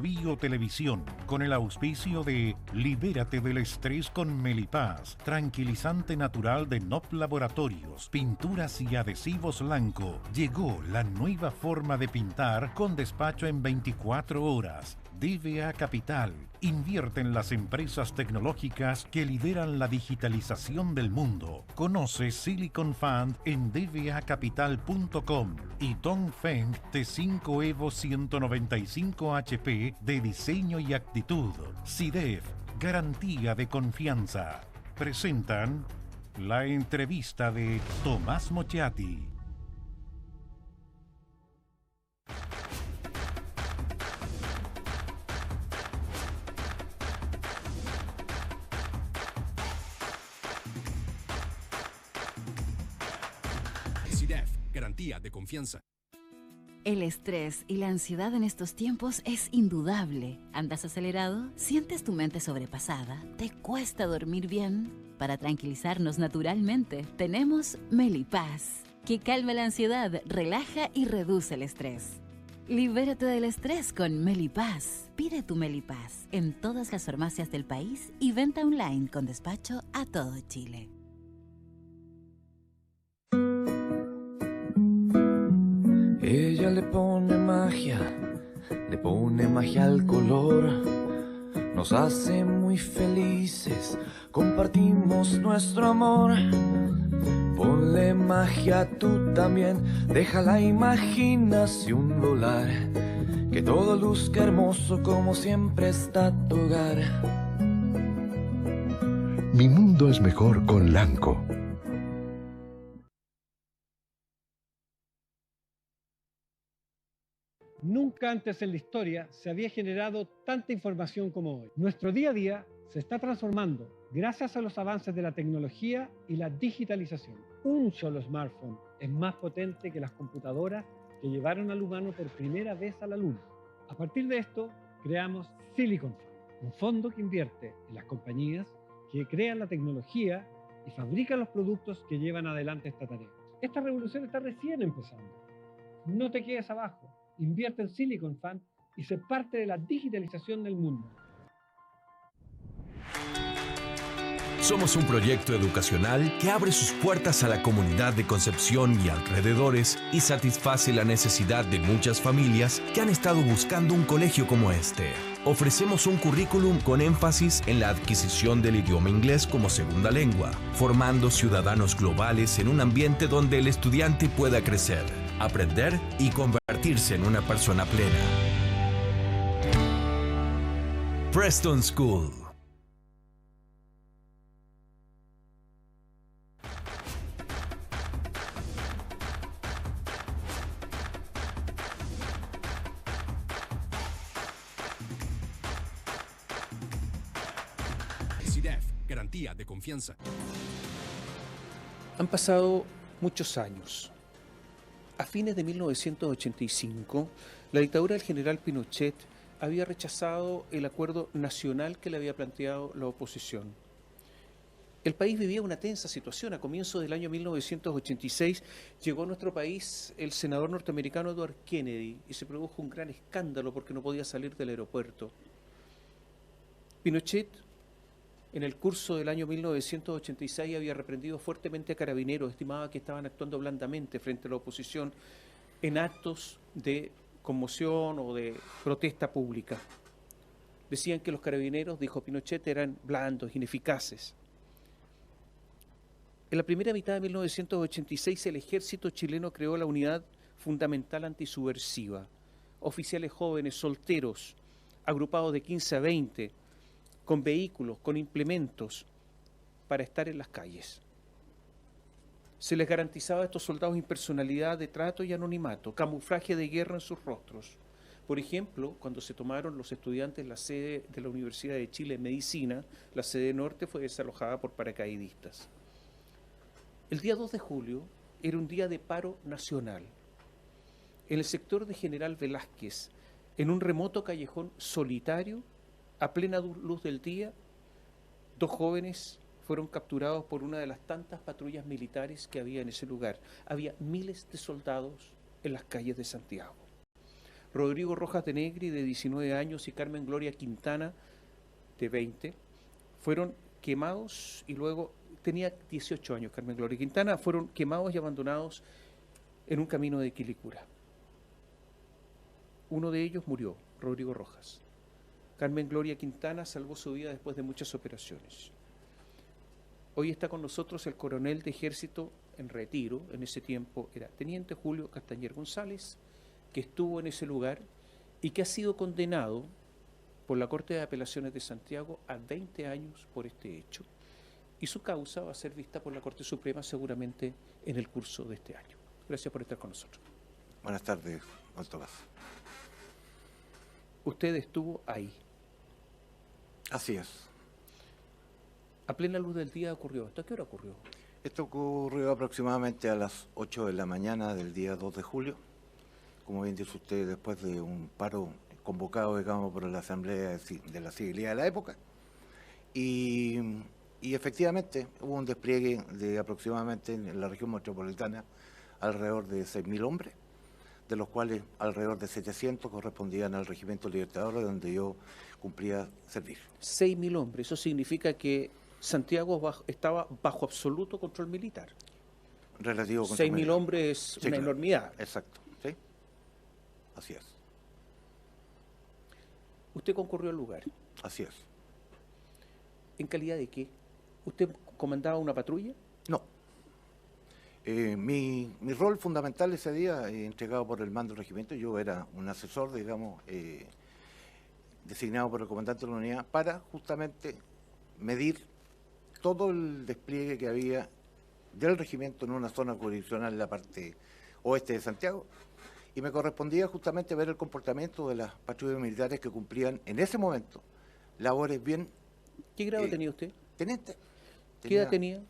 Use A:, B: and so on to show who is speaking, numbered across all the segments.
A: Biotelevisión, con el auspicio de Libérate del estrés con Melipaz, tranquilizante natural de NOP Laboratorios, pinturas y adhesivos Lanco. Llegó la nueva forma de pintar con despacho en 24 horas. DBA Capital invierte en las empresas tecnológicas que lideran la digitalización del mundo. Conoce Silicon Fund en dbacapital.com y Dongfeng T5 Evo 195 HP de diseño y actitud. SIDEF, garantía de confianza. Presentan la entrevista de Tomás Mochiati.
B: SIDEF, garantía de confianza.
C: El estrés y la ansiedad en estos tiempos es indudable. ¿Andas acelerado? ¿Sientes tu mente sobrepasada? ¿Te cuesta dormir bien? Para tranquilizarnos naturalmente, tenemos Melipaz, que calma la ansiedad, relaja y reduce el estrés. Libérate del estrés con Melipaz. Pide tu Melipaz en todas las farmacias del país y venta online con despacho a todo Chile.
D: Ella le pone magia al color. Nos hace muy felices, compartimos nuestro amor. Ponle magia tú también, deja la imaginación volar. Que todo luzca hermoso como siempre está tu hogar.
E: Mi mundo es mejor con Lanco.
F: Nunca antes en la historia se había generado tanta información como hoy. Nuestro día a día se está transformando gracias a los avances de la tecnología y la digitalización. Un solo smartphone es más potente que las computadoras que llevaron al humano por primera vez a la Luna. A partir de esto, creamos Silicon Fund, un fondo que invierte en las compañías que crean la tecnología y fabrican los productos que llevan adelante esta tarea. Esta revolución está recién empezando. No te quedes abajo. Invierte en Silicon Fund y sé parte de la digitalización del mundo.
B: Somos un proyecto educacional que abre sus puertas a la comunidad de Concepción y alrededores y satisface la necesidad de muchas familias que han estado buscando un colegio como este. Ofrecemos un currículum con énfasis en la adquisición del idioma inglés como segunda lengua, formando ciudadanos globales en un ambiente donde el estudiante pueda crecer, aprender y convertirse en una persona plena. Preston School. SIDEF, garantía de confianza.
G: Han pasado muchos años. A fines de 1985, la dictadura del general Pinochet había rechazado el acuerdo nacional que le había planteado la oposición. El país vivía una tensa situación. A comienzos del año 1986 llegó a nuestro país el senador norteamericano Edward Kennedy y se produjo un gran escándalo porque no podía salir del aeropuerto. Pinochet, en el curso del año 1986, había reprendido fuertemente a carabineros, estimaba que estaban actuando blandamente frente a la oposición en actos de conmoción o de protesta pública. Decían que los carabineros, dijo Pinochet, eran blandos, ineficaces. En la primera mitad de 1986, el ejército chileno creó la Unidad Fundamental Antisubversiva. Oficiales jóvenes, solteros, agrupados de 15 a 20, con vehículos, con implementos, para estar en las calles. Se les garantizaba a estos soldados impersonalidad de trato y anonimato, camuflaje de guerra en sus rostros. Por ejemplo, cuando se tomaron los estudiantes la sede de la Universidad de Chile en Medicina, la sede norte fue desalojada por paracaidistas. El día 2 de julio era un día de paro nacional. En el sector de General Velázquez, en un remoto callejón solitario, a plena luz del día, 2 jóvenes fueron capturados por una de las tantas patrullas militares que había en ese lugar. Había miles de soldados en las calles de Santiago. Rodrigo Rojas de Negri, de 19 años, y Carmen Gloria Quintana, de 20, fueron quemados y luego, tenía 18 años Carmen Gloria Quintana, fueron quemados y abandonados en un camino de Quilicura. Uno de ellos murió, Rodrigo Rojas. Carmen Gloria Quintana salvó su vida después de muchas operaciones. Hoy está con nosotros el coronel de ejército en retiro, en ese tiempo era Teniente Julio Castañer González, que estuvo en ese lugar y que ha sido condenado por la Corte de Apelaciones de Santiago a 20 años por este hecho. Y su causa va a ser vista por la Corte Suprema seguramente en el curso de este año. Gracias por estar con nosotros.
H: Buenas tardes, don Tomás.
G: Usted estuvo ahí.
H: Así es.
G: A plena luz del día ocurrió esto. ¿A qué hora ocurrió?
H: Esto ocurrió aproximadamente a las 8 de la mañana del día 2 de julio. Como bien dice usted, después de un paro convocado, digamos, por la Asamblea de la Civilidad de la época. Y efectivamente hubo un despliegue de aproximadamente en la región metropolitana alrededor de 6.000 hombres, de los cuales alrededor de 700 correspondían al Regimiento Libertador, donde yo cumplía servicio.
G: 6.000 hombres, eso significa que Santiago estaba bajo absoluto control militar.
H: Relativo control
G: 6.000
H: militar.
G: hombres es
H: Sí,
G: una
H: claro.
G: enormidad.
H: Exacto, sí. Así es,
G: Usted concurrió al lugar.
H: así es.
G: ¿En calidad de qué? ¿Usted comandaba una patrulla?
H: No. Mi rol fundamental ese día, entregado por el mando del regimiento, yo era un asesor, digamos, designado por el comandante de la unidad para justamente medir todo el despliegue que había del regimiento en una zona jurisdiccional en la parte oeste de Santiago, y me correspondía justamente ver el comportamiento de las patrullas militares que cumplían en ese momento labores bien...
G: ¿Qué grado tenía usted?
H: Teniente.
G: ¿Qué edad tenía?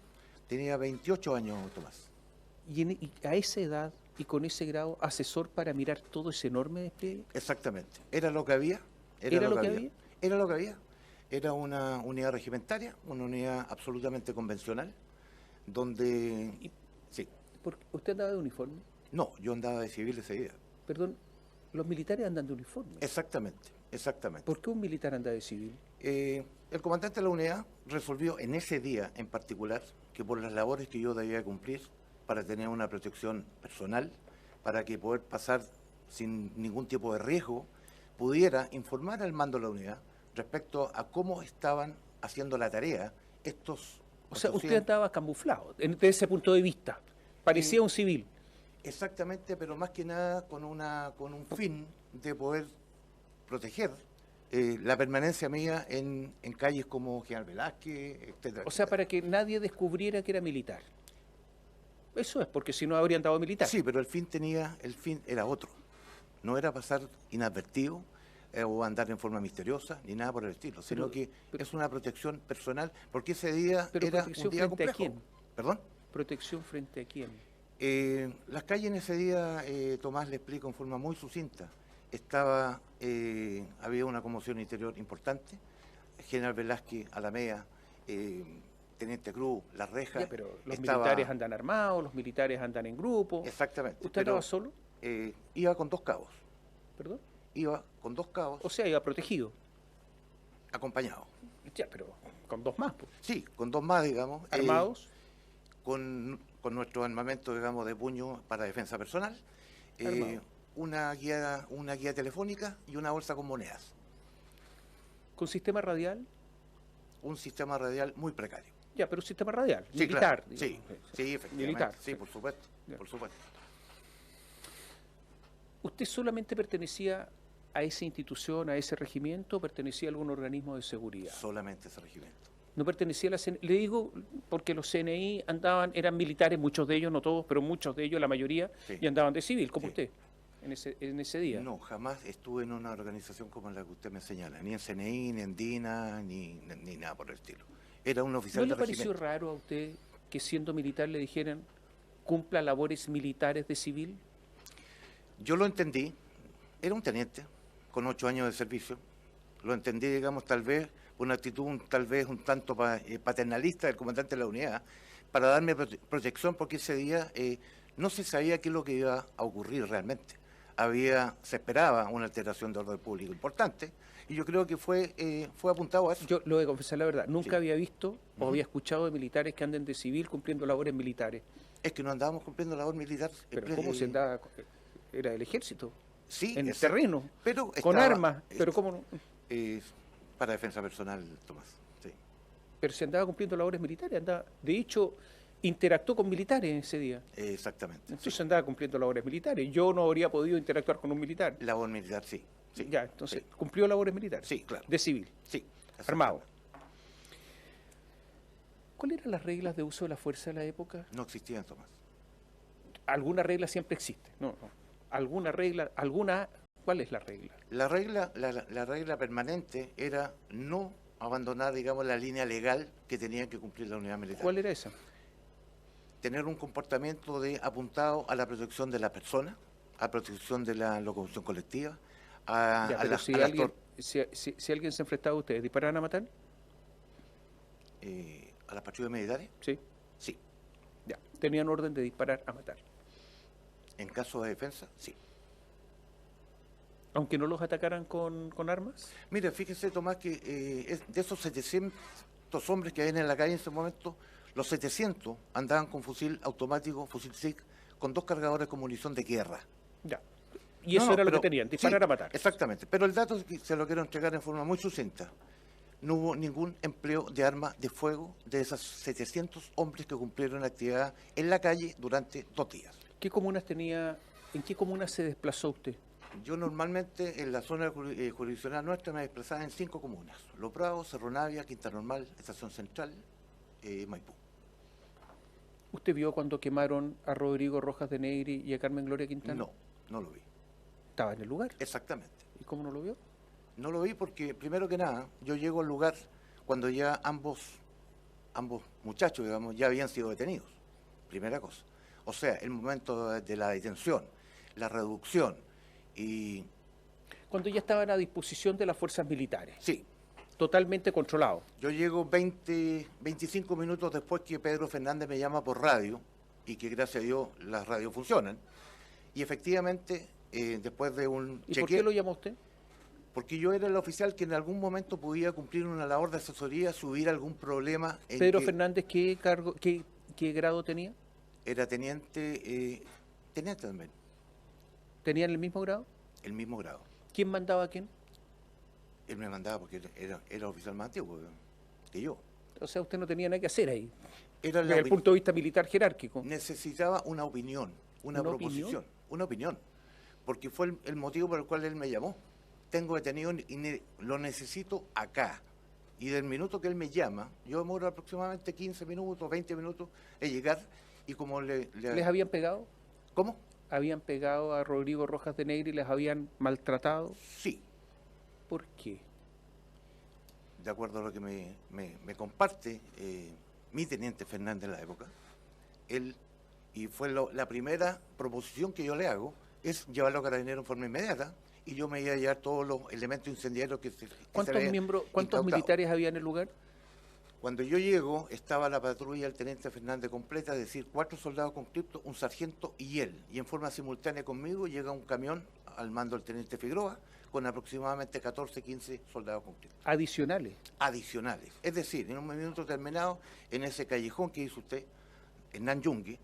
H: Tenía 28 años, Tomás.
G: Y a esa edad y con ese grado, asesor para mirar todo ese enorme despliegue.
H: Exactamente. Era lo que había.
G: ¿Era lo que había?
H: Era lo que había. Era una unidad regimentaria, una unidad absolutamente convencional, donde... Sí.
G: ¿Usted andaba de uniforme?
H: No, yo andaba de civil ese día.
G: Perdón, los militares andan de uniforme.
H: Exactamente, exactamente.
G: ¿Por qué un militar anda de civil?
H: El comandante de la unidad resolvió en ese día en particular que por las labores que yo debía cumplir para tener una protección personal, para que poder pasar sin ningún tipo de riesgo, pudiera informar al mando de la unidad respecto a cómo estaban haciendo la tarea estos...
G: O sea, usted andaba camuflado, desde ese punto de vista. Parecía un civil.
H: Exactamente, pero más que nada con un fin de poder proteger la permanencia mía en calles como General Velázquez, etcétera.
G: O sea, para que nadie descubriera que era militar. Eso es, porque si no habría andado militar.
H: Sí, pero el fin era otro. No era pasar inadvertido o andar en forma misteriosa, ni nada por el estilo, sino que es una protección personal, porque ese día era un día complejo.
G: ¿A quién?
H: ¿Perdón?
G: ¿Protección frente a quién?
H: Las calles en ese día, Tomás le explico en forma muy sucinta, había una conmoción interior importante, General Velázquez, Alameda, Teniente Cruz, La Reja.
G: Ya, pero los militares andan armados, los militares andan en grupo.
H: Exactamente.
G: ¿Usted andaba solo?
H: Iba con 2 cabos.
G: ¿Perdón?
H: Iba con 2 cabos.
G: O sea, iba protegido.
H: Acompañado.
G: Ya, pero con 2 más, pues.
H: Sí, con 2 más, digamos.
G: ¿Armados?
H: Con nuestro armamento, digamos, de puño para defensa personal. Una guía telefónica y una bolsa con monedas.
G: ¿Con sistema radial?
H: Un sistema radial muy precario.
G: Ya, pero un sistema radial,
H: Sí,
G: militar.
H: claro. Sí, efectivamente.
G: Militar.
H: Sí, por supuesto,
G: Ya.
H: por supuesto.
G: ¿Usted solamente pertenecía a esa institución, a ese regimiento, o pertenecía a algún organismo de seguridad?
H: Solamente ese regimiento.
G: No pertenecía a la CNI. Le digo porque los CNI eran militares, muchos de ellos, no todos, pero muchos de ellos, la mayoría,
H: Sí.
G: y andaban de civil, como
H: Sí.
G: usted, en ese día.
H: No, jamás estuve en una organización como la que usted me señala, ni en CNI, ni en DINA, ni nada por el estilo. Era un
G: ¿No
H: oficial
G: le
H: de
G: pareció
H: regimiento.
G: raro a usted que siendo militar le dijeran cumpla labores militares de civil?
H: Yo lo entendí, era un teniente con 8 años de servicio, lo entendí, digamos, tal vez, por una actitud tal vez un tanto paternalista del comandante de la unidad, para darme protección, porque ese día no se sabía qué es lo que iba a ocurrir realmente. se esperaba una alteración de orden público importante, y yo creo que fue apuntado a eso.
G: Yo lo voy a confesar la verdad, nunca
H: Sí.
G: había visto o había escuchado de militares que anden de civil cumpliendo labores militares.
H: Es que no andábamos cumpliendo labor militar.
G: Pero ¿cómo se andaba? Era el ejército,
H: Sí,
G: en el
H: exacto.
G: terreno,
H: Pero
G: con
H: estaba,
G: armas, pero ¿cómo no?
H: para defensa personal, Tomás. Sí.
G: Pero se andaba cumpliendo labores militares, de hecho, interactuó con militares ese día.
H: Exactamente.
G: Entonces andaba cumpliendo labores militares. Yo no habría podido interactuar con un militar.
H: Labor militar, sí. Sí.
G: Ya, entonces,
H: Sí.
G: cumplió labores militares.
H: Sí, claro.
G: De civil,
H: Sí.
G: armado. ¿Cuáles eran las reglas de uso de la fuerza de la época?
H: No existían, Tomás.
G: Alguna regla siempre existe. No. Alguna regla, ¿cuál es la regla?
H: La regla permanente era no abandonar, digamos, la línea legal que tenía que cumplir la unidad militar.
G: ¿Cuál era esa?
H: Tener un comportamiento apuntado a la protección de la persona, a protección de la locomoción colectiva,
G: Ya, pero si alguien se enfrentaba a ustedes, ¿disparaban a matar?
H: a las patrullas militares.
G: Sí.
H: Sí.
G: Ya. Tenían orden de disparar a matar.
H: En caso de defensa, sí.
G: Aunque no los atacaran con armas.
H: Mira, fíjese, Tomás, que de esos 700 hombres que habían en la calle en ese momento, los 700 andaban con fusil automático, fusil SIG, con 2 cargadores con munición de guerra.
G: Ya. Y eso era lo que tenían, disparar
H: sí,
G: a matar.
H: Exactamente. Pero el dato se lo quiero entregar en forma muy sucinta. No hubo ningún empleo de arma de fuego de esos 700 hombres que cumplieron actividad en la calle durante 2 días.
G: ¿Qué comunas tenía, en qué comunas se desplazó usted?
H: Yo normalmente en la zona jurisdiccional nuestra me desplazaba en 5 comunas: Los Bravos, Cerro Navia, Quinta Normal, Estación Central, Maipú.
G: ¿Usted vio cuando quemaron a Rodrigo Rojas de Negri y a Carmen Gloria Quintana?
H: No, no lo vi.
G: ¿Estaba en el lugar?
H: Exactamente.
G: ¿Y cómo no lo vio?
H: No lo vi porque, primero que nada, yo llego al lugar cuando ya ambos muchachos, digamos, ya habían sido detenidos. Primera cosa. O sea, el momento de la detención, la reducción y...
G: Cuando ya estaban a disposición de las fuerzas militares.
H: Sí.
G: Totalmente controlado.
H: Yo llego 25 minutos después que Pedro Fernández me llama por radio, y que gracias a Dios las radios funcionan, y efectivamente, después de un
G: ¿Y
H: chequeo...
G: por qué lo llamó usted?
H: Porque yo era el oficial que en algún momento podía cumplir una labor de asesoría si hubiera algún problema.
G: Pedro Fernández, ¿qué grado tenía?
H: Era teniente también.
G: ¿Tenían el mismo grado?
H: El mismo grado.
G: ¿Quién mandaba a quién?
H: Él me mandaba porque era oficial más antiguo que yo.
G: O sea, usted no tenía nada que hacer ahí.
H: Era
G: Desde el punto de vista militar jerárquico.
H: Necesitaba una opinión, una proposición, una opinión. Porque fue el motivo por el cual él me llamó. Tengo detenido y lo necesito acá. Y del minuto que él me llama, yo demoro aproximadamente 15 minutos, 20 minutos en llegar, y como ¿Les
G: habían pegado?
H: ¿Cómo?
G: ¿Habían pegado a Rodrigo Rojas de Negri y les habían maltratado?
H: Sí.
G: ¿Por qué?
H: De acuerdo a lo que me comparte mi teniente Fernández en la época, él, y fue la primera proposición que yo le hago, es llevarlo a Carabineros en forma inmediata, y yo me iba a llevar todos los elementos incendiarios que se
G: ¿Cuántos
H: incautado.
G: militares había en el lugar?
H: Cuando yo llego, estaba la patrulla del teniente Fernández completa, es decir, 4 soldados conscriptos, un sargento y él. Y en forma simultánea conmigo llega un camión al mando del teniente Figueroa con aproximadamente 14, 15 soldados conscriptos.
G: Adicionales.
H: Adicionales. Es decir, en un minuto terminado, en ese callejón que hizo usted, en Nanyungue,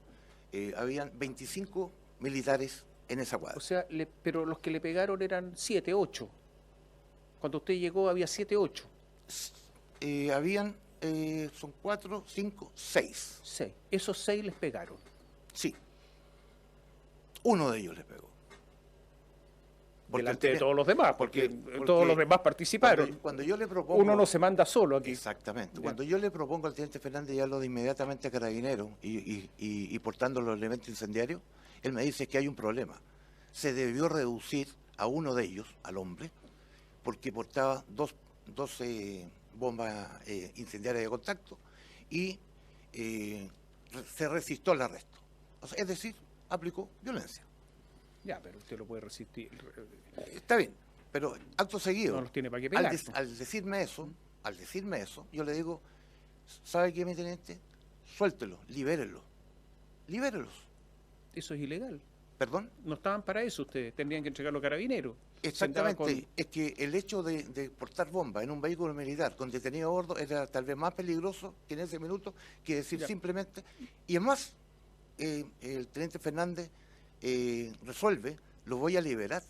H: habían 25 militares en esa cuadra.
G: O sea, pero los que le pegaron eran 7, 8. Cuando usted llegó había 7, 8.
H: Son 4, 5, 6.
G: 6. Esos 6 les pegaron.
H: Sí. Uno de ellos les pegó.
G: Delante de todos los demás, porque todos los demás participaron.
H: Cuando yo le propongo...
G: Uno no se manda solo aquí.
H: Exactamente.
G: Ya.
H: Cuando yo le propongo al teniente Fernández llevarlo de inmediatamente a Carabineros y portando los elementos incendiarios, él me dice que hay un problema. Se debió reducir a uno de ellos, al hombre, porque portaba 12 bombas incendiarias de contacto y se resistió al arresto. O sea, es decir, aplicó violencia.
G: Ya, pero usted lo puede resistir.
H: Está bien, pero acto seguido,
G: No los tiene para qué pegar.
H: al decirme eso, yo le digo, ¿sabe qué, mi teniente? Suéltelo, libérenlos. Libérenlos.
G: Eso es ilegal.
H: ¿Perdón?
G: No estaban para eso ustedes, tendrían que entregarlo a carabineros.
H: Exactamente, es que el hecho de portar bombas en un vehículo militar con detenido a bordo era tal vez más peligroso que en ese minuto que decir simplemente, y además el teniente Fernández resuelve, lo voy a liberar,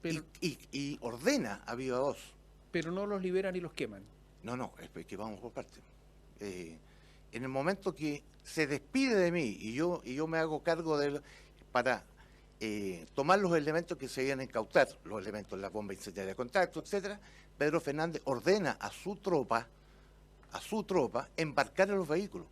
G: Pero,
H: y ordena a viva voz.
G: pero no los liberan y los queman.
H: No, es que vamos por partes. En el momento que se despide de mí y yo me hago cargo para tomar los elementos que se iban a incautar, los elementos de la bomba incendiaria de contacto, etcétera, Pedro Fernández ordena a su tropa embarcar en los vehículos.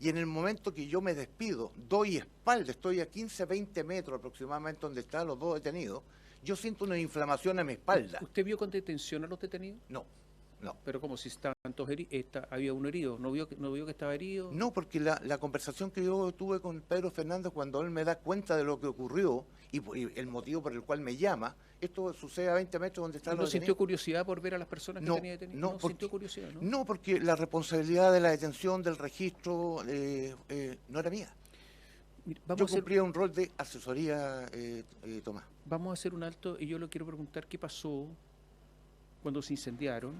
H: Y en el momento que yo me despido, doy espalda, estoy a 15, 20 metros aproximadamente donde están los dos detenidos, yo siento una inflamación a mi espalda.
G: ¿Usted vio con detención a los detenidos?
H: No.
G: Pero como si estaban todos heridos, había uno herido, ¿no vio que estaba herido?
H: No, porque la conversación que yo tuve con Pedro Fernández cuando él me da cuenta de lo que ocurrió y el motivo por el cual me llama, esto sucede a 20 metros donde están
G: ¿No
H: los
G: sintió
H: detenidos.
G: curiosidad por ver a las personas que tenía detenidas?
H: No,
G: sintió curiosidad, ¿no?
H: No, porque la responsabilidad de la detención, del registro, no era mía.
G: Mira,
H: Yo cumplía un rol de asesoría, Tomás.
G: Vamos a hacer un alto y yo le quiero preguntar qué pasó cuando se incendiaron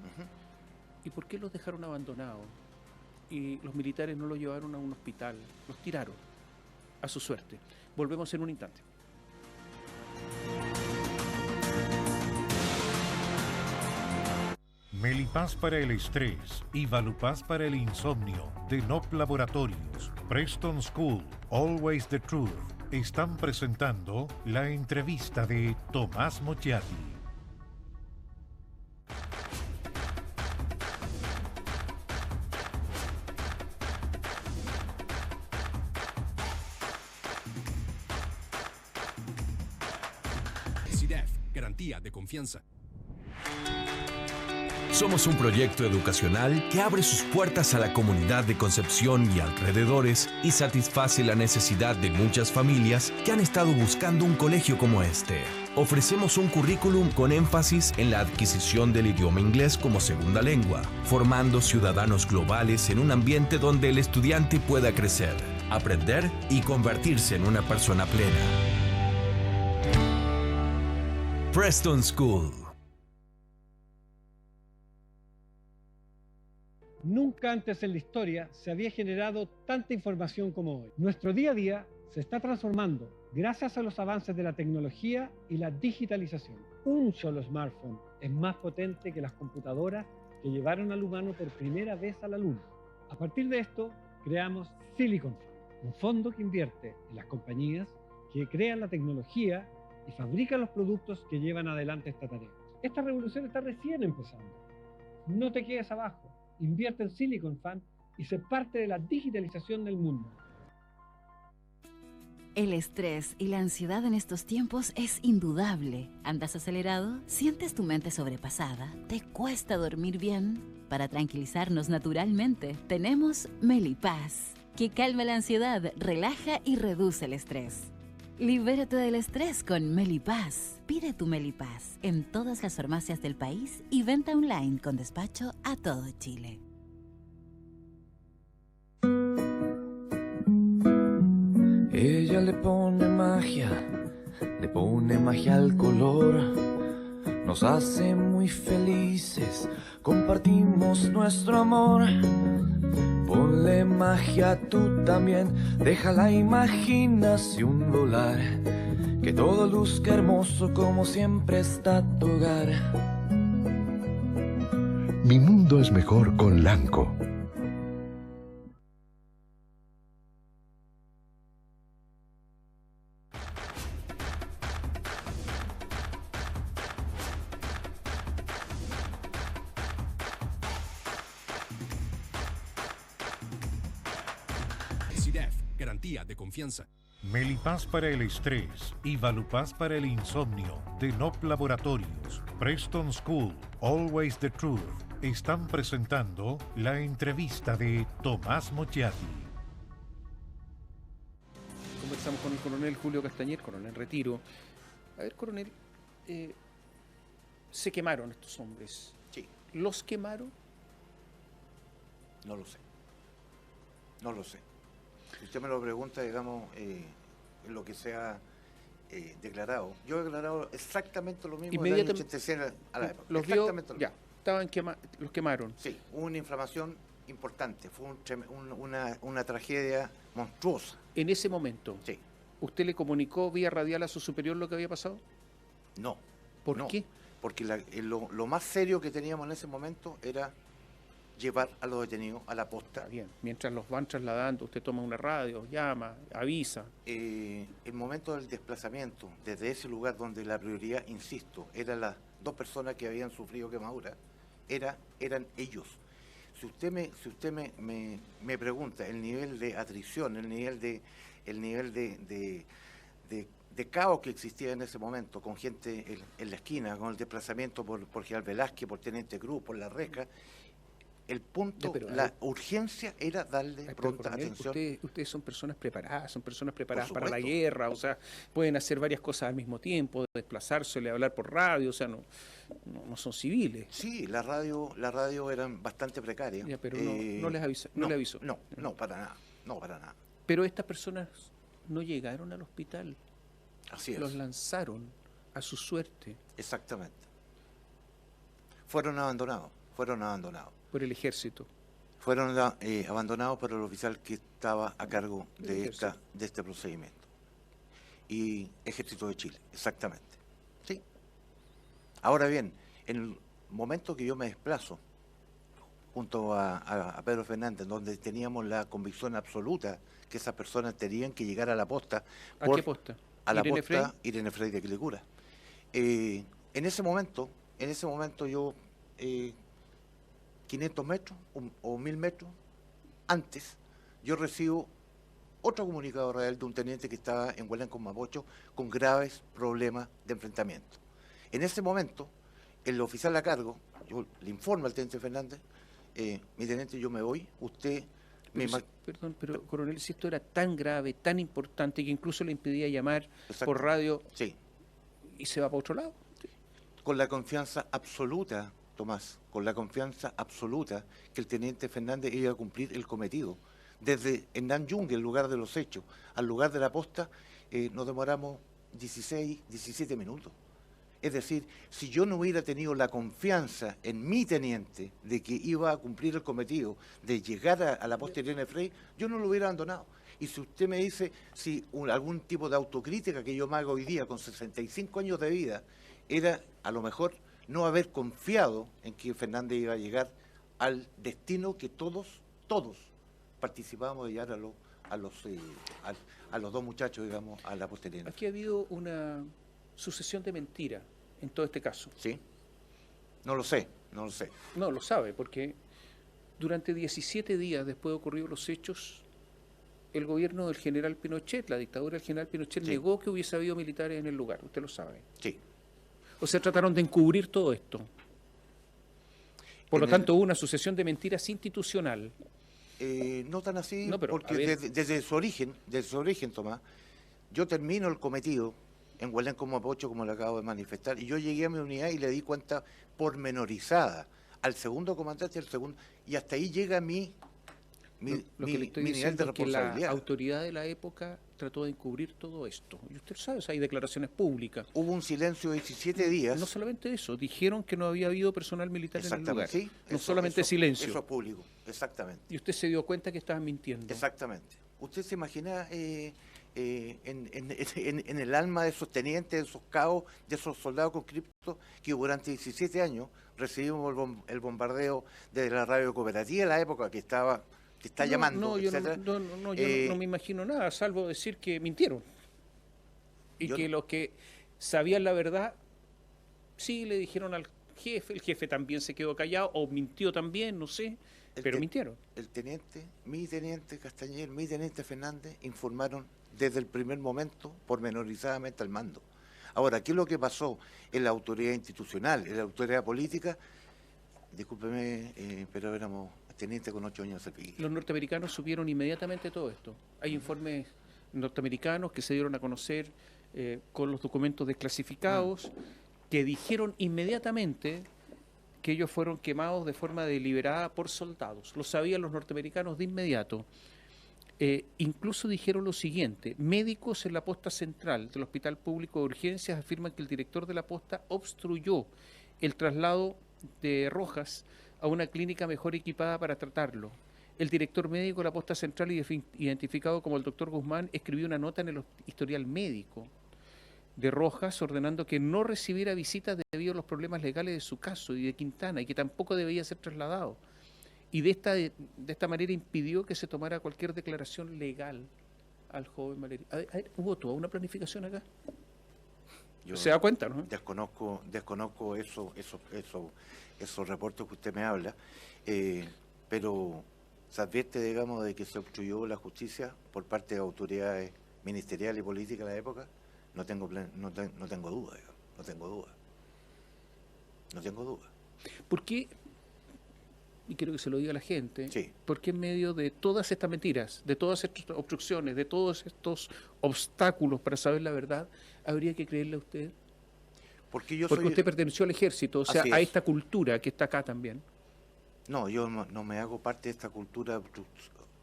G: y por qué los dejaron abandonados y los militares no los llevaron a un hospital, los tiraron a su suerte. Volvemos en un instante.
A: Melipaz para el estrés y Valupaz para el insomnio de NOP Laboratorios, Preston School, Always the Truth, están presentando la entrevista de Tomás Mochiati.
B: CIDEF, garantía de confianza. Somos un proyecto educacional que abre sus puertas a la comunidad de Concepción y alrededores y satisface la necesidad de muchas familias que han estado buscando un colegio como este. Ofrecemos un currículum con énfasis en la adquisición del idioma inglés como segunda lengua, formando ciudadanos globales en un ambiente donde el estudiante pueda crecer, aprender y convertirse en una persona plena. Preston School.
F: Nunca antes en la historia se había generado tanta información como hoy. Nuestro día a día se está transformando gracias a los avances de la tecnología y la digitalización. Un solo smartphone es más potente que las computadoras que llevaron al humano por primera vez a la Luna. A partir de esto, creamos Silicon Fund, un fondo que invierte en las compañías que crean la tecnología y fabrican los productos que llevan adelante esta tarea. Esta revolución está recién empezando. No te quedes abajo. Invierte en Silicon Fund y sé parte de la digitalización del mundo.
C: El estrés y la ansiedad en estos tiempos es indudable. ¿Andas acelerado? ¿Sientes tu mente sobrepasada? ¿Te cuesta dormir bien? Para tranquilizarnos naturalmente, tenemos Melipaz, que calma la ansiedad, relaja y reduce el estrés. Libérate del estrés con Melipaz. Pide tu Melipaz en todas las farmacias del país y venta online con despacho a todo Chile.
D: Ella le pone magia al color. Nos hace muy felices, compartimos nuestro amor. Ponle magia tú también, deja la imaginación volar. Que todo luzca hermoso como siempre está tu hogar.
E: Mi mundo es mejor con Lanco.
B: CIDEF, garantía de confianza.
A: Melipaz para el estrés y Valupaz para el insomnio de NOP Laboratorios, Preston School, Always the Truth, están presentando la entrevista de Tomás Mochiati.
G: Conversamos con el coronel Julio Castañer, coronel en retiro. A ver, coronel, se quemaron estos hombres.
H: Sí.
G: ¿Los quemaron?
H: No lo sé. Si usted me lo pregunta, digamos, lo que se ha declarado. Yo he declarado exactamente lo mismo del año 86 a la época.
G: Los vio, ya, los quemaron.
H: Sí, hubo una inflamación importante, fue una tragedia monstruosa.
G: En ese momento,
H: sí.
G: ¿Usted le comunicó vía radial a su superior lo que había pasado?
H: No.
G: ¿Por qué?
H: Porque lo más serio que teníamos en ese momento era llevar a los detenidos a la posta.
G: Está bien, mientras los van trasladando, usted toma una radio, llama, avisa.
H: El momento del desplazamiento, desde ese lugar donde la prioridad, insisto, eran las 2 personas que habían sufrido quemadura, eran ellos. Si usted me pregunta el nivel de atrición, el nivel de caos que existía en ese momento, con gente en la esquina, con el desplazamiento por General Velázquez, por Teniente Cruz, por La Reca, el punto, la urgencia era darle pronta atención.
G: Ustedes son personas preparadas para la guerra, o sea, pueden hacer varias cosas al mismo tiempo, desplazarse, hablar por radio, o sea, no son civiles.
H: Sí, la radio eran bastante precarias.
G: Ya, pero no les avisó.
H: No, para nada.
G: Pero estas personas no llegaron al hospital.
H: Así es.
G: Los lanzaron a su suerte.
H: Exactamente. Fueron abandonados.
G: Por el ejército.
H: Fueron abandonados por el oficial que estaba a cargo de este procedimiento. Y Ejército de Chile, exactamente. Sí. Ahora bien, en el momento que yo me desplazo junto a Pedro Fernández, donde teníamos la convicción absoluta que esas personas tenían que llegar a la posta.
G: ¿A qué posta?
H: A la posta Irene Frey de Quilicura. En ese momento yo, 500 metros o 1000 metros antes, yo recibo otro comunicado radial de un teniente que estaba en Huelén con Mapocho con graves problemas de enfrentamiento. En ese momento, el oficial a cargo, yo le informo al teniente Fernández, mi teniente, yo me voy, usted...
G: Perdón, pero coronel, si esto era tan grave, tan importante, que incluso le impedía llamar por radio,
H: sí,
G: y se va para otro lado.
H: Con la confianza absoluta, Tomás, con la confianza absoluta que el teniente Fernández iba a cumplir el cometido. Desde Hernán Yungue, el lugar de los hechos, al lugar de la posta, nos demoramos 17 minutos. Es decir, si yo no hubiera tenido la confianza en mi teniente de que iba a cumplir el cometido de llegar a la posta Irene Frey, yo no lo hubiera abandonado. Y si usted me dice si algún tipo de autocrítica que yo me hago hoy día con 65 años de vida, era a lo mejor no haber confiado en que Fernández iba a llegar al destino que todos participábamos de llegar a los 2 muchachos, digamos, a la posta Irene.
G: Aquí ha habido una sucesión de mentiras en todo este caso.
H: Sí. No lo sé.
G: No, lo sabe, porque durante 17 días después de ocurridos los hechos, el gobierno del general Pinochet, la dictadura del general Pinochet, sí, negó que hubiese habido militares en el lugar. Usted lo sabe.
H: Sí.
G: O sea, trataron de encubrir todo esto. Por lo tanto, hubo una sucesión de mentiras institucional.
H: No tan así,
G: no, pero,
H: porque desde su origen, Tomás, yo termino el cometido en Huelén con Mapocho, como le acabo de manifestar, y yo llegué a mi unidad y le di cuenta pormenorizada al segundo comandante y hasta ahí llega mi nivel de responsabilidad.
G: Que la autoridad de la época trató de encubrir todo esto. Y usted sabe, hay declaraciones públicas.
H: Hubo un silencio de 17 días.
G: No solamente eso, dijeron que no había habido personal militar en el lugar.
H: Sí,
G: no solamente silencio.
H: Eso es público, exactamente.
G: Y usted se dio cuenta que estaban mintiendo.
H: Exactamente. ¿Usted se imagina en el alma de esos tenientes, de esos cabos, de esos soldados conscriptos que durante 17 años recibimos el bombardeo de la radio cooperativa en la época que está llamando, etcétera?
G: Yo no me imagino nada, salvo decir que mintieron. Y que los que sabían la verdad, sí le dijeron al jefe, el jefe también se quedó callado, o mintió también, no sé, pero mintieron.
H: Mi teniente Castañer, mi teniente Fernández informaron desde el primer momento pormenorizadamente al mando. Ahora, ¿qué es lo que pasó en la autoridad institucional, en la autoridad política? Discúlpeme, pero éramos teniente con 8 años de servicio.
G: Los norteamericanos supieron inmediatamente todo esto. Hay informes norteamericanos que se dieron a conocer con los documentos desclasificados que dijeron inmediatamente que ellos fueron quemados de forma deliberada por soldados. Lo sabían los norteamericanos de inmediato. Incluso dijeron lo siguiente: médicos en la posta central del Hospital Público de Urgencias afirman que el director de la posta obstruyó el traslado de Rojas a una clínica mejor equipada para tratarlo. El director médico de la posta central, identificado como el doctor Guzmán, escribió una nota en el historial médico de Rojas ordenando que no recibiera visitas debido a los problemas legales de su caso y de Quintana, y que tampoco debía ser trasladado. Y de esta manera impidió que se tomara cualquier declaración legal al joven Valerio. A ver, ¿hubo toda una planificación acá?
H: Yo
G: se da cuenta, ¿no?
H: Desconozco esos reportes que usted me habla, pero se advierte, digamos, de que se obstruyó la justicia por parte de autoridades ministeriales y políticas de la época. No tengo duda, digamos, no tengo duda.
G: ¿Por qué? Y quiero que se lo diga a la gente,
H: sí.
G: Porque en medio de todas estas mentiras, de todas estas obstrucciones, de todos estos obstáculos para saber la verdad, habría que creerle a usted?
H: Porque
G: usted perteneció al ejército, o sea, a esta cultura que está acá también.
H: No, yo no me hago parte de esta cultura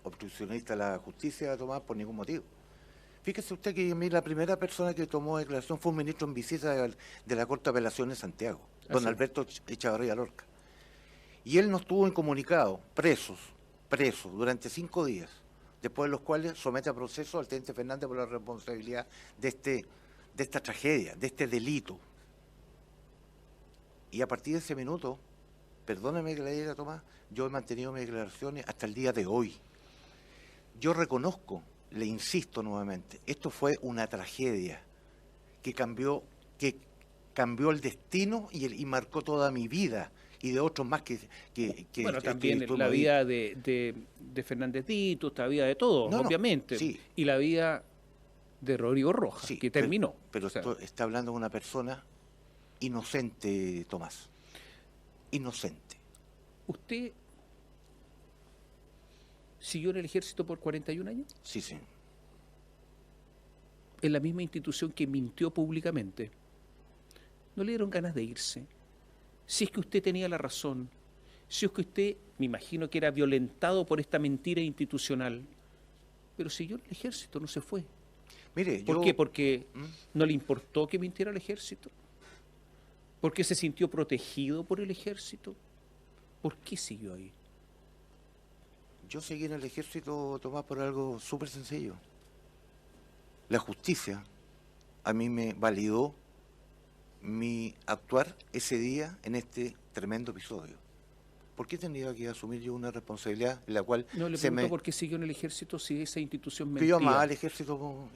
H: obstruccionista de la justicia, Tomás, por ningún motivo. Fíjese usted que a mí la primera persona que tomó declaración fue un ministro en visita de la Corte de Apelaciones de Santiago, don Alberto Echavarría Lorca. Y él nos tuvo incomunicado, presos, durante 5 días, después de los cuales somete a proceso al teniente Fernández por la responsabilidad de esta tragedia, de este delito. Y a partir de ese minuto, perdóneme que le diga, Tomás, yo he mantenido mis declaraciones hasta el día de hoy. Yo reconozco, le insisto nuevamente, esto fue una tragedia que cambió el destino y marcó toda mi vida. Y de otros más que
G: bueno, también la vida de Fernández Dito, la vida de todos, obviamente.
H: Sí.
G: Y la vida de Rodrigo Rojas, sí, que terminó.
H: Pero está hablando de una persona inocente, Tomás. Inocente.
G: ¿Usted siguió en el ejército por 41 años?
H: Sí.
G: En la misma institución que mintió públicamente. ¿No le dieron ganas de irse? Si es que usted tenía la razón, si es que usted, me imagino que era violentado por esta mentira institucional, pero siguió en el ejército, no se fue.
H: Mire,
G: ¿Por qué? Porque no le importó que mintiera el ejército. ¿Porque se sintió protegido por el ejército? ¿Por qué siguió ahí?
H: Yo seguí en el ejército, Tomás, por algo súper sencillo. La justicia a mí me validó mi actuar ese día en este tremendo episodio. ¿Por qué tenía que asumir yo una responsabilidad en la cual
G: no le pregunto por qué siguió en el ejército si esa institución mentía?
H: Yo amaba al ejército,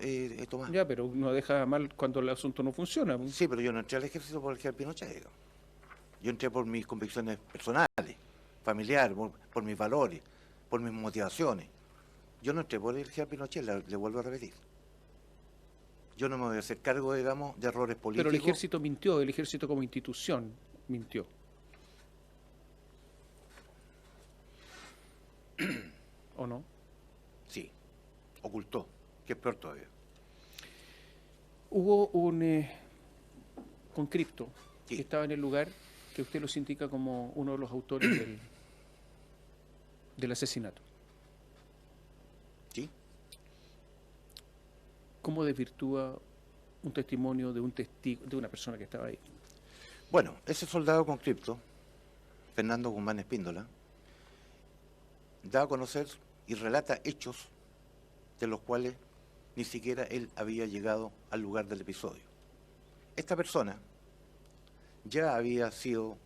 H: Tomás.
G: Ya, pero no deja mal cuando el asunto no funciona.
H: Sí, pero yo no entré al ejército por el general Pinochet. Yo entré por mis convicciones personales, familiares, por mis valores, por mis motivaciones. Yo no entré por el general Pinochet, le vuelvo a repetir. Yo no me voy a hacer cargo, digamos, de errores políticos.
G: Pero el ejército mintió, el ejército como institución mintió. ¿O no?
H: Sí, ocultó, que es peor todavía.
G: Hubo un conscripto que estaba en el lugar que usted los indica como uno de los autores del asesinato.
H: Sí.
G: ¿Cómo desvirtúa un testimonio de un testigo, de una persona que estaba ahí?
H: Bueno, ese soldado conscripto, Fernando Guzmán Espíndola, da a conocer y relata hechos de los cuales ni siquiera él había llegado al lugar del episodio. Esta persona ya había sido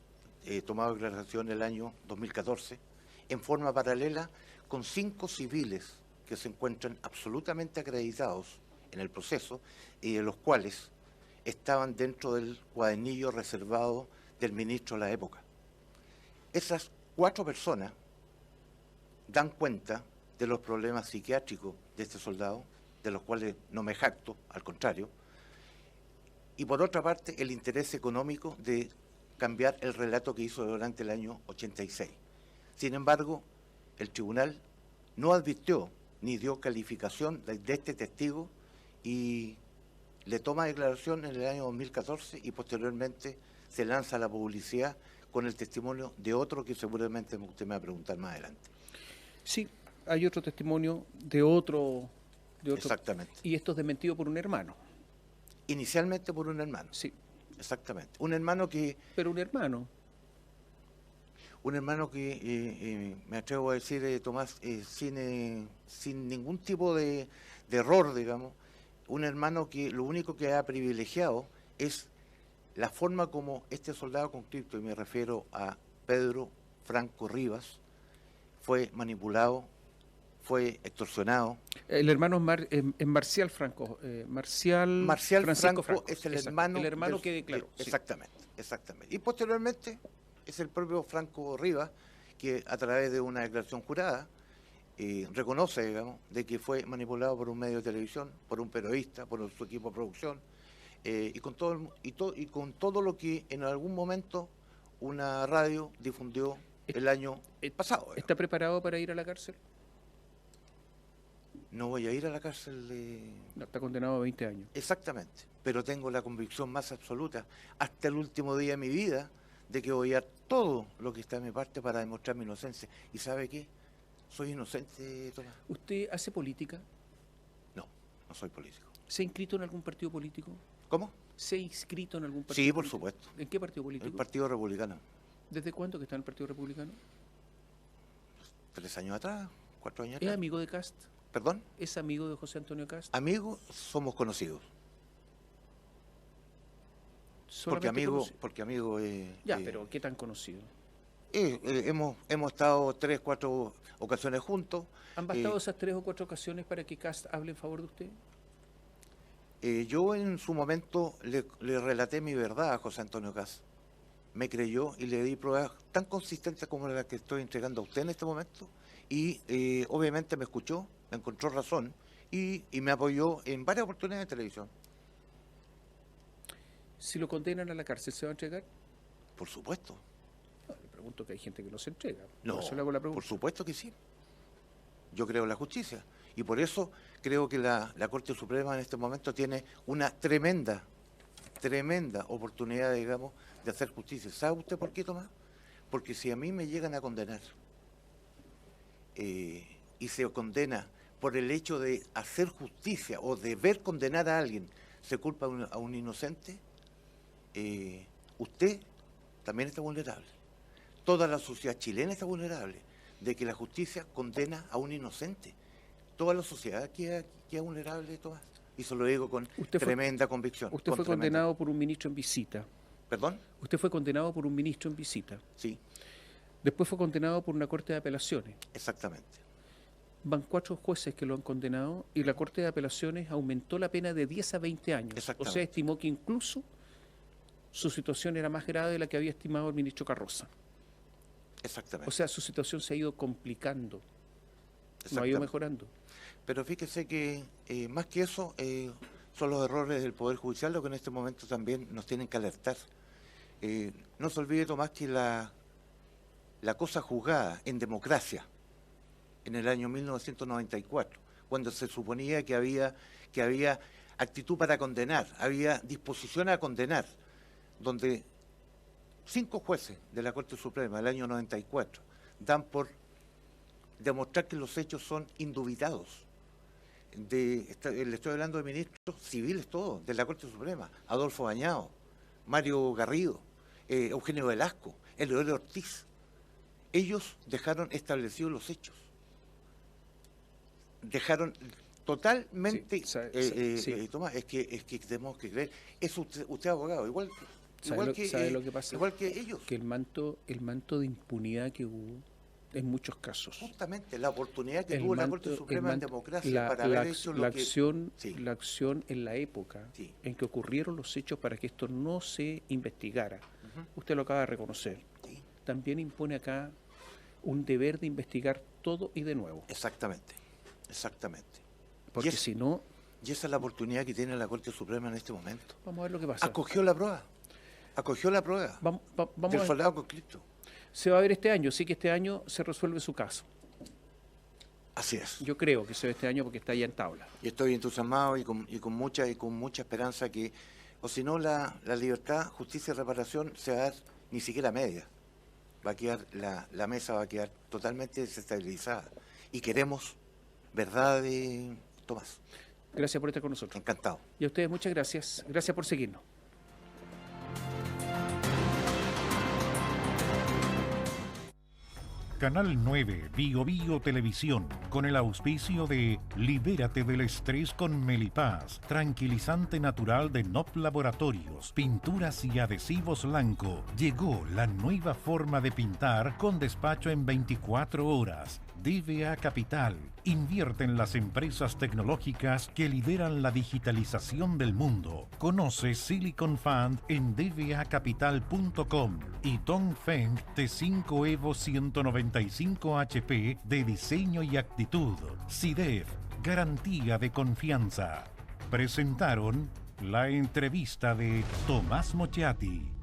H: tomado declaración el año 2014 en forma paralela con 5 civiles que se encuentran absolutamente acreditados en el proceso y de los cuales estaban dentro del cuadernillo reservado del ministro de la época. Esas 4 personas dan cuenta de los problemas psiquiátricos de este soldado, de los cuales no me jacto, al contrario, y por otra parte el interés económico de cambiar el relato que hizo durante el año 86. Sin embargo, el tribunal no advirtió ni dio calificación de este testigo y le toma declaración en el año 2014 y posteriormente se lanza a la publicidad con el testimonio de otro que seguramente usted me va a preguntar más adelante.
G: Sí, hay otro testimonio de otro.
H: Exactamente.
G: Y esto es desmentido por un hermano.
H: Inicialmente por un hermano.
G: Sí.
H: Exactamente. Un hermano que...
G: Pero un hermano.
H: Un hermano que, me atrevo a decir, Tomás, sin ningún tipo de error, digamos, un hermano que lo único que ha privilegiado es la forma como este soldado conscripto, y me refiero a Pedro Franco Rivas, fue manipulado, fue extorsionado.
G: El hermano es Marcial Franco.
H: Marcial Franco es el hermano.
G: El hermano que declaró.
H: Exactamente, exactamente. Y posteriormente es el propio Franco Rivas que a través de una declaración jurada reconoce, digamos, de que fue manipulado por un medio de televisión, por un periodista, por su equipo de producción, y con todo lo que en algún momento una radio difundió el año pasado. Digamos.
G: ¿Está preparado para ir a la cárcel?
H: No voy a ir a la cárcel.
G: No, está condenado a 20 años.
H: Exactamente, pero tengo la convicción más absoluta, hasta el último día de mi vida, de que voy a dar todo lo que está de mi parte para demostrar mi inocencia. ¿Y sabe qué? Soy inocente, Tomás.
G: ¿Usted hace política?
H: No, no soy político.
G: ¿Se ha inscrito en algún partido político?
H: ¿Cómo?
G: ¿Se ha inscrito en algún partido
H: Sí,
G: político?
H: por supuesto.
G: ¿En qué partido político?
H: El Partido Republicano.
G: ¿Desde cuándo que está en el Partido Republicano?
H: 3 años atrás, 4 años
G: ¿Es
H: atrás.
G: amigo de Cast?
H: ¿Perdón?
G: ¿Es amigo de José Antonio Cast?
H: Amigos, somos conocidos. Porque amigo...
G: pero ¿qué tan conocido?
H: Hemos estado 3, 4 ocasiones juntos.
G: ¿Han bastado esas 3 o 4 ocasiones para que Cast hable en favor de usted?
H: Yo en su momento le relaté mi verdad a José Antonio Cast. Me creyó y le di pruebas tan consistentes como las que estoy entregando a usted en este momento. Y obviamente me escuchó, me encontró razón y me apoyó en varias oportunidades de televisión.
G: Si lo condenan a la cárcel, ¿se va a entregar?
H: Por supuesto.
G: No, le pregunto que hay gente que no se entrega.
H: No,
G: por eso le hago la pregunta.
H: Por supuesto que sí. Yo creo en la justicia. Y por eso creo que la Corte Suprema en este momento tiene una tremenda oportunidad, digamos, de hacer justicia. ¿Sabe usted por qué, Tomás? Porque si a mí me llegan a condenar y se condena por el hecho de hacer justicia o de ver condenar a alguien, se culpa a un inocente, usted también está vulnerable. Toda la sociedad chilena está vulnerable de que la justicia condena a un inocente. Toda la sociedad queda vulnerable, Tomás. Y se lo digo con tremenda convicción.
G: Usted fue condenado por un ministro en visita.
H: ¿Perdón?
G: Usted fue condenado por un ministro en visita.
H: Sí.
G: Después fue condenado por una corte de apelaciones.
H: Exactamente.
G: Van 4 jueces que lo han condenado y la Corte de Apelaciones aumentó la pena de 10 a 20 años. O sea, estimó que incluso su situación era más grave de la que había estimado el ministro Carroza.
H: Exactamente.
G: O sea, su situación se ha ido complicando, no ha ido mejorando.
H: Pero fíjese que más que eso, son los errores del Poder Judicial lo que en este momento también nos tienen que alertar. No se olvide, Tomás, que la cosa juzgada en democracia, en el año 1994, cuando se suponía que había actitud para condenar, había disposición a condenar, donde 5 jueces de la Corte Suprema del año 94 dan por demostrar que los hechos son indubitados. Le estoy hablando de ministros civiles todos, de la Corte Suprema, Adolfo Bañado, Mario Garrido, Eugenio Velasco, Eleodoro Ortiz. Ellos dejaron establecidos los hechos. Dejaron totalmente, Tomás, es que tenemos que creer, es usted abogado, igual
G: ¿Sabe lo que pasa?
H: Igual que ellos.
G: Que el manto de impunidad que hubo en muchos casos.
H: Justamente, la oportunidad que tuvo la Corte Suprema en democracia para haber hecho lo
G: la acción en la época en que ocurrieron los hechos para que esto no se investigara. Usted lo acaba de reconocer. También impone acá un deber de investigar todo y de nuevo.
H: Exactamente.
G: Porque si no...
H: Y esa es la oportunidad que tiene la Corte Suprema en este momento.
G: Vamos a ver lo que pasa.
H: Acogió la prueba
G: vamos
H: del soldado conscripto.
G: Se va a ver este año, sí que este año se resuelve su caso.
H: Así es.
G: Yo creo que se ve este año porque está ya en tabla.
H: Y estoy entusiasmado y con mucha esperanza que, o si no, la libertad, justicia y reparación se va a dar ni siquiera media. Va a quedar, la mesa va a quedar totalmente desestabilizada. y queremos verdad, Tomás.
G: Gracias por estar con nosotros.
H: Encantado.
G: Y a ustedes muchas gracias. Gracias por seguirnos.
A: Canal 9 Bio Bio Televisión, con el auspicio de Libérate del estrés con Melipaz, tranquilizante natural de NOP Laboratorios, pinturas y adhesivos Lanco. Llegó la nueva forma de pintar con despacho en 24 horas. DVA Capital. Invierte en las empresas tecnológicas que lideran la digitalización del mundo. Conoce Silicon Fund en dvacapital.com y Dongfeng T5 Evo 195 HP de diseño y actitud. SIDEF, garantía de confianza. Presentaron la entrevista de Tomás Mochiati.